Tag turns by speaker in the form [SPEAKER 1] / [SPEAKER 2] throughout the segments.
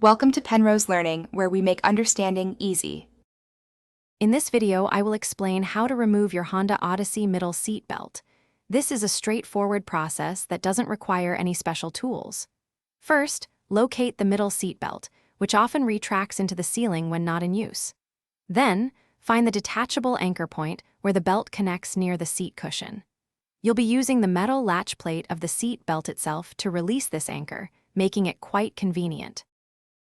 [SPEAKER 1] Welcome to Penrose Learning, where we make understanding easy.
[SPEAKER 2] In this video, I will explain how to remove your Honda Odyssey middle seat belt. This is a straightforward process that doesn't require any special tools. First, locate the middle seat belt, which often retracts into the ceiling when not in use. Then, find the detachable anchor point where the belt connects near the seat cushion. You'll be using the metal latch plate of the seat belt itself to release this anchor, making it quite convenient.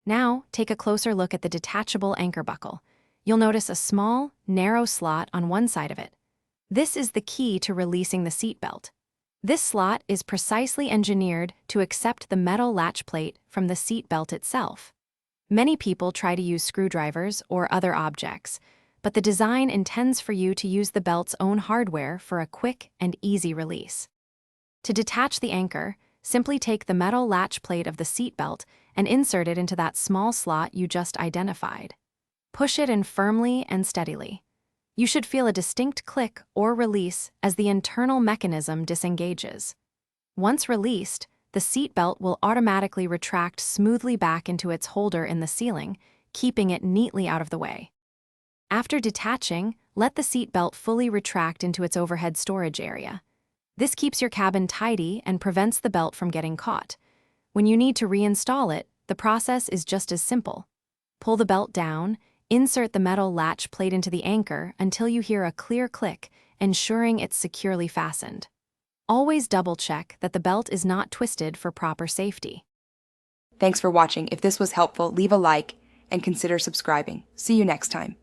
[SPEAKER 2] Now, take a closer look at the detachable anchor buckle. You'll notice a small, narrow slot on one side of it. This is the key to releasing the seatbelt. This slot is precisely engineered to accept the metal latch plate from the seatbelt itself. Many people try to use screwdrivers or other objects, but the design intends for you to use the belt's own hardware for a quick and easy release. To detach the anchor, simply take the metal latch plate of the seatbelt and insert it into that small slot you just identified. Push it in firmly and steadily. You should feel a distinct click or release as the internal mechanism disengages. Once released, the seatbelt will automatically retract smoothly back into its holder in the ceiling, keeping it neatly out of the way. After detaching, let the seatbelt fully retract into its overhead storage area. This keeps your cabin tidy and prevents the belt from getting caught. When you need to reinstall it, the process is just as simple. Pull the belt down, insert the metal latch plate into the anchor until you hear a clear click, ensuring it's securely fastened. Always double-check that the belt is not twisted for proper safety.
[SPEAKER 1] Thanks for watching. If this was helpful, leave a like and consider subscribing. See you next time.